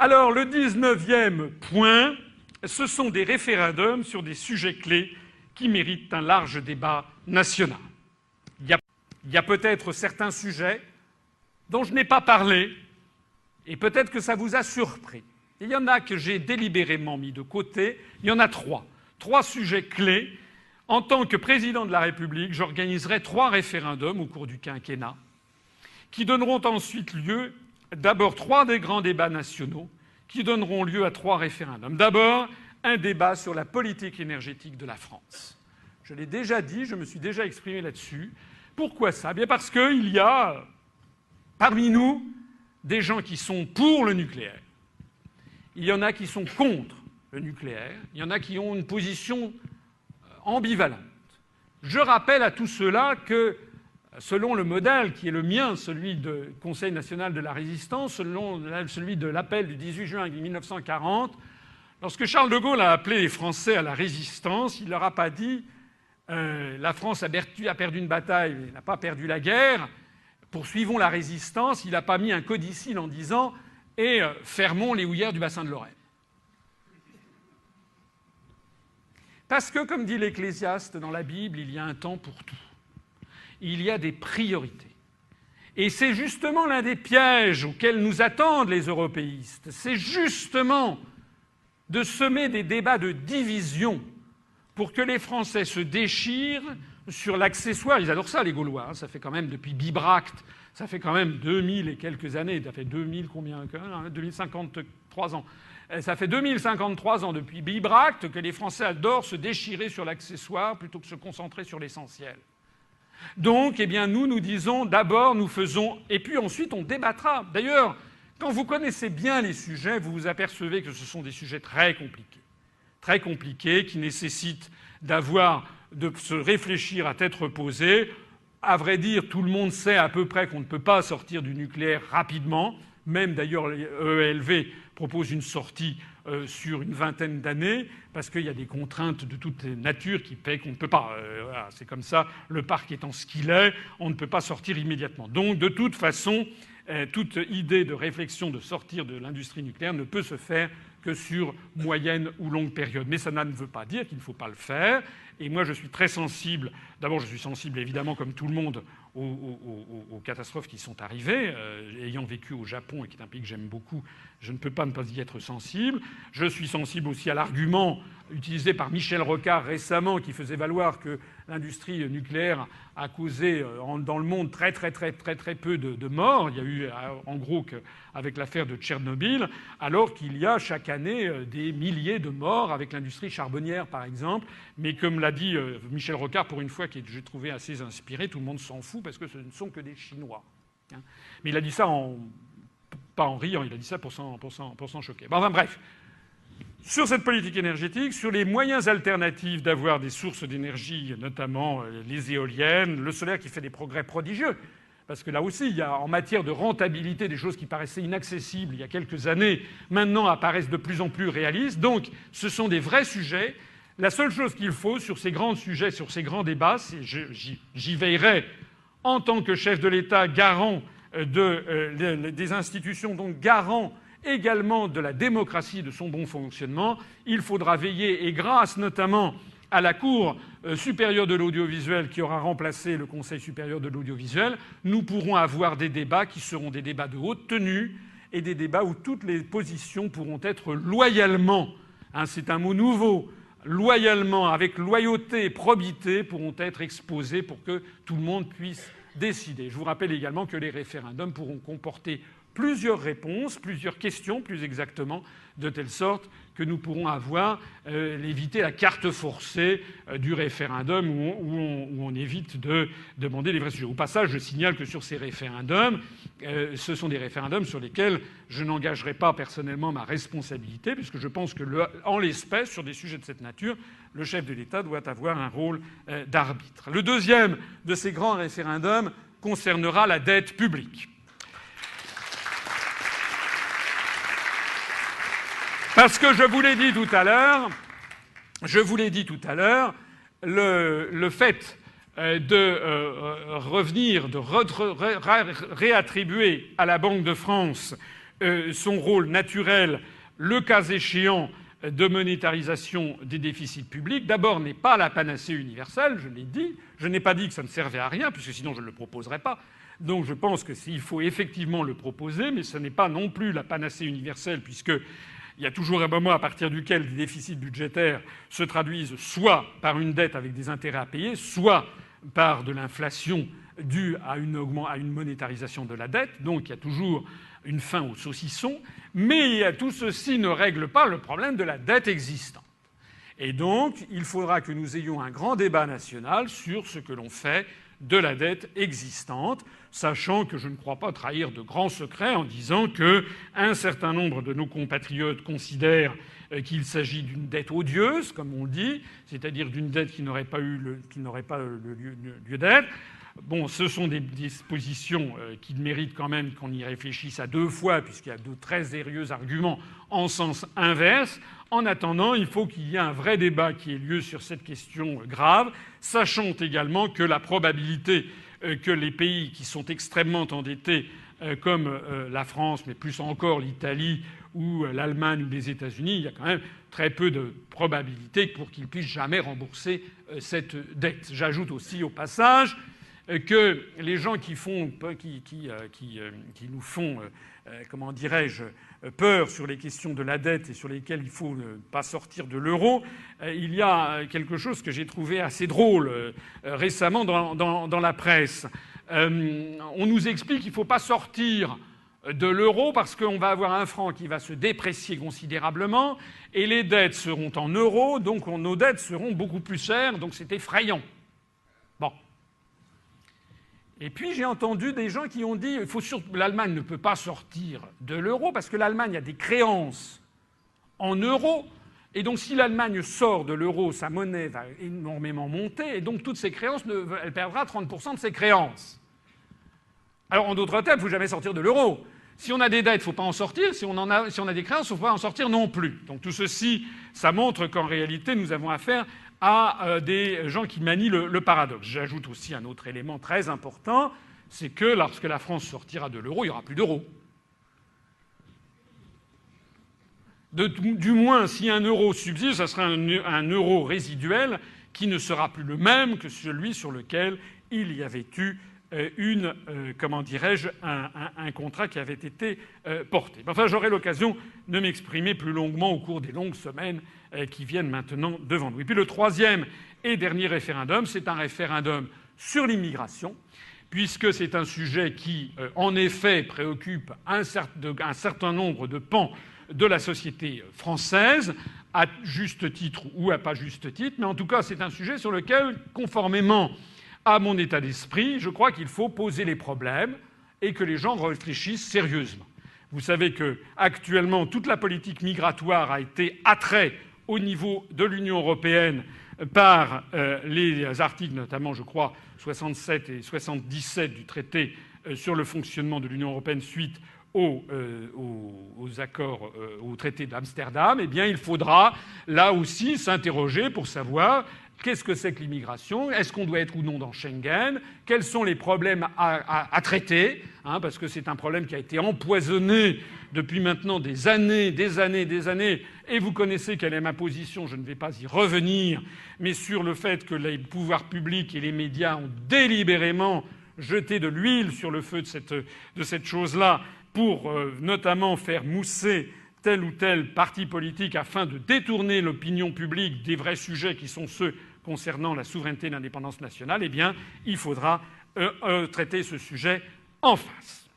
Alors, le 19e point, ce sont des référendums sur des sujets clés qui méritent un large débat national. Il y a peut-être certains sujets dont je n'ai pas parlé, et peut-être que ça vous a surpris. Il y en a que j'ai délibérément mis de côté. Il y en a trois. Trois sujets clés. En tant que président de la République, j'organiserai 3 référendums au cours du quinquennat qui donneront ensuite lieu, d'abord 3 des grands débats nationaux qui donneront lieu à 3 référendums. D'abord, un débat sur la politique énergétique de la France. Je l'ai déjà dit, je me suis déjà exprimé là-dessus. Pourquoi ça ? Bien parce qu'il y a parmi nous des gens qui sont pour le nucléaire. Il y en a qui sont contre le nucléaire. Il y en a qui ont une position ambivalente. Je rappelle à tous ceux-là que, selon le modèle qui est le mien, celui du Conseil national de la résistance, selon celui de l'appel du 18 juin 1940, lorsque Charles de Gaulle a appelé les Français à la résistance, il ne leur a pas dit la France a perdu une bataille, mais n'a pas perdu la guerre. Poursuivons la résistance. Il n'a pas mis un codicille en disant et fermons les houillères du bassin de Lorraine. Parce que, comme dit l'Ecclésiaste dans la Bible, il y a un temps pour tout. Il y a des priorités. Et c'est justement l'un des pièges auxquels nous attendent les européistes. C'est justement de semer des débats de division pour que les Français se déchirent sur l'accessoire. Ils adorent ça, les Gaulois. Ça fait quand même, depuis Bibracte, ça fait quand même 2000 et quelques années. Ça fait 2000 combien ? 2053 ans. Ça fait 2053 ans depuis Bibracte que les Français adorent se déchirer sur l'accessoire plutôt que se concentrer sur l'essentiel. Donc, eh bien, nous disons d'abord, nous faisons, et puis ensuite on débattra. D'ailleurs, quand vous connaissez bien les sujets, vous vous apercevez que ce sont des sujets très compliqués, qui nécessitent de se réfléchir à tête reposée. À vrai dire, tout le monde sait à peu près qu'on ne peut pas sortir du nucléaire rapidement. Même d'ailleurs, l'ELV propose une sortie sur une vingtaine d'années, parce qu'il y a des contraintes de toute nature qui paient qu'on ne peut pas. Voilà, c'est comme ça, le parc étant ce qu'il est, on ne peut pas sortir immédiatement. Donc, de toute façon, toute idée de réflexion de sortir de l'industrie nucléaire ne peut se faire que sur moyenne ou longue période. Mais ça ne veut pas dire qu'il ne faut pas le faire. Et moi, je suis très sensible. D'abord, je suis sensible, évidemment, comme tout le monde, aux catastrophes qui sont arrivées. Ayant vécu au Japon, et qui est un pays que j'aime beaucoup, je ne peux pas ne pas y être sensible. Je suis sensible aussi à l'argument utilisé par Michel Rocard récemment, qui faisait valoir que l'industrie nucléaire a causé dans le monde très peu de morts. Il y a eu, en gros, avec l'affaire de Tchernobyl, alors qu'il y a chaque année des milliers de morts avec l'industrie charbonnière, par exemple. Mais comme l'a dit Michel Rocard, pour une fois, que j'ai trouvé assez inspiré, tout le monde s'en fout parce que ce ne sont que des Chinois. Mais il a dit ça pas en riant, il a dit ça pour s'en choquer. Bon, enfin bref. Sur cette politique énergétique, sur les moyens alternatifs d'avoir des sources d'énergie, notamment les éoliennes, le solaire qui fait des progrès prodigieux. Parce que là aussi, il y a en matière de rentabilité des choses qui paraissaient inaccessibles il y a quelques années, maintenant apparaissent de plus en plus réalistes. Donc ce sont des vrais sujets. La seule chose qu'il faut sur ces grands sujets, sur ces grands débats, c'est j'y veillerai en tant que chef de l'État, garant des institutions, donc garant également de la démocratie, de son bon fonctionnement. Il faudra veiller, et grâce notamment à la Cour supérieure de l'audiovisuel qui aura remplacé le Conseil supérieur de l'audiovisuel, nous pourrons avoir des débats qui seront des débats de haute tenue et des débats où toutes les positions pourront être loyalement, c'est un mot nouveau, loyalement, avec loyauté et probité, pourront être exposées pour que tout le monde puisse décider. Je vous rappelle également que les référendums pourront comporter plusieurs réponses, plusieurs questions plus exactement, de telle sorte que nous pourrons éviter la carte forcée du référendum où on évite de demander les vrais sujets. Au passage, je signale que sur ces référendums, ce sont des référendums sur lesquels je n'engagerai pas personnellement ma responsabilité, puisque je pense que, en l'espèce, sur des sujets de cette nature, le chef de l'État doit avoir un rôle d'arbitre. Le deuxième de ces grands référendums concernera la dette publique. Parce que je vous l'ai dit tout à l'heure, le fait de revenir, de réattribuer à la Banque de France son rôle naturel, le cas échéant, de monétarisation des déficits publics, d'abord n'est pas la panacée universelle, je l'ai dit. Je n'ai pas dit que ça ne servait à rien, puisque sinon je ne le proposerais pas. Donc je pense qu'il faut effectivement le proposer, mais ce n'est pas non plus la panacée universelle, puisqu'il y a toujours un moment à partir duquel les déficits budgétaires se traduisent soit par une dette avec des intérêts à payer, soit par de l'inflation due à une monétarisation de la dette. Donc il y a toujours une fin au saucisson, mais tout ceci ne règle pas le problème de la dette existante. Et donc, il faudra que nous ayons un grand débat national sur ce que l'on fait de la dette existante, sachant que je ne crois pas trahir de grands secrets en disant qu'un certain nombre de nos compatriotes considèrent qu'il s'agit d'une dette odieuse, comme on dit, c'est-à-dire d'une dette qui n'aurait pas lieu d'être. Bon, ce sont des dispositions qui méritent quand même qu'on y réfléchisse à deux fois, puisqu'il y a de très sérieux arguments en sens inverse. En attendant, il faut qu'il y ait un vrai débat qui ait lieu sur cette question grave, sachant également que la probabilité que les pays qui sont extrêmement endettés, comme la France, mais plus encore l'Italie ou l'Allemagne ou les États-Unis, il y a quand même très peu de probabilité pour qu'ils puissent jamais rembourser cette dette. J'ajoute aussi au passage que les gens qui nous font, comment dirais-je, peur sur les questions de la dette et sur lesquelles il faut ne pas sortir de l'euro, il y a quelque chose que j'ai trouvé assez drôle récemment dans la presse. On nous explique qu'il ne faut pas sortir de l'euro parce qu'on va avoir un franc qui va se déprécier considérablement et les dettes seront en euros, donc nos dettes seront beaucoup plus chères, donc c'est effrayant. Bon. Et puis j'ai entendu des gens qui ont dit l'Allemagne ne peut pas sortir de l'euro parce que l'Allemagne a des créances en euros. Et donc si l'Allemagne sort de l'euro, sa monnaie va énormément monter et donc toutes ses créances, elle perdra 30% de ses créances. Alors en d'autres termes, il ne faut jamais sortir de l'euro. Si on a des dettes, il ne faut pas en sortir. Si on a des créances, il ne faut pas en sortir non plus. Donc tout ceci, ça montre qu'en réalité, nous avons affaire à des gens qui manient le paradoxe. J'ajoute aussi un autre élément très important, c'est que lorsque la France sortira de l'euro, il n'y aura plus d'euros. Du moins, si un euro subsiste, ça sera un euro résiduel qui ne sera plus le même que celui sur lequel il y avait eu un contrat qui avait été porté. Enfin, j'aurai l'occasion de m'exprimer plus longuement au cours des longues semaines qui viennent maintenant devant nous. Et puis le troisième et dernier référendum, c'est un référendum sur l'immigration, puisque c'est un sujet qui, en effet, préoccupe un certain nombre de pans de la société française, à juste titre ou à pas juste titre, mais en tout cas, c'est un sujet sur lequel, conformément à mon état d'esprit, je crois qu'il faut poser les problèmes et que les gens réfléchissent sérieusement. Vous savez qu'actuellement, toute la politique migratoire a été attrait au niveau de l'Union européenne par les articles, notamment, je crois, 67 et 77 du traité sur le fonctionnement de l'Union européenne suite aux accords, au traité d'Amsterdam. Eh bien, il faudra, là aussi, s'interroger pour savoir qu'est-ce que c'est que l'immigration ? Est-ce qu'on doit être ou non dans Schengen ? Quels sont les problèmes à traiter ? Parce que c'est un problème qui a été empoisonné depuis maintenant des années. Et vous connaissez quelle est ma position, je ne vais pas y revenir, mais sur le fait que les pouvoirs publics et les médias ont délibérément jeté de l'huile sur le feu de cette chose-là pour notamment faire mousser tel ou tel parti politique afin de détourner l'opinion publique des vrais sujets qui sont ceux concernant la souveraineté et l'indépendance nationale, eh bien, il faudra traiter ce sujet en face.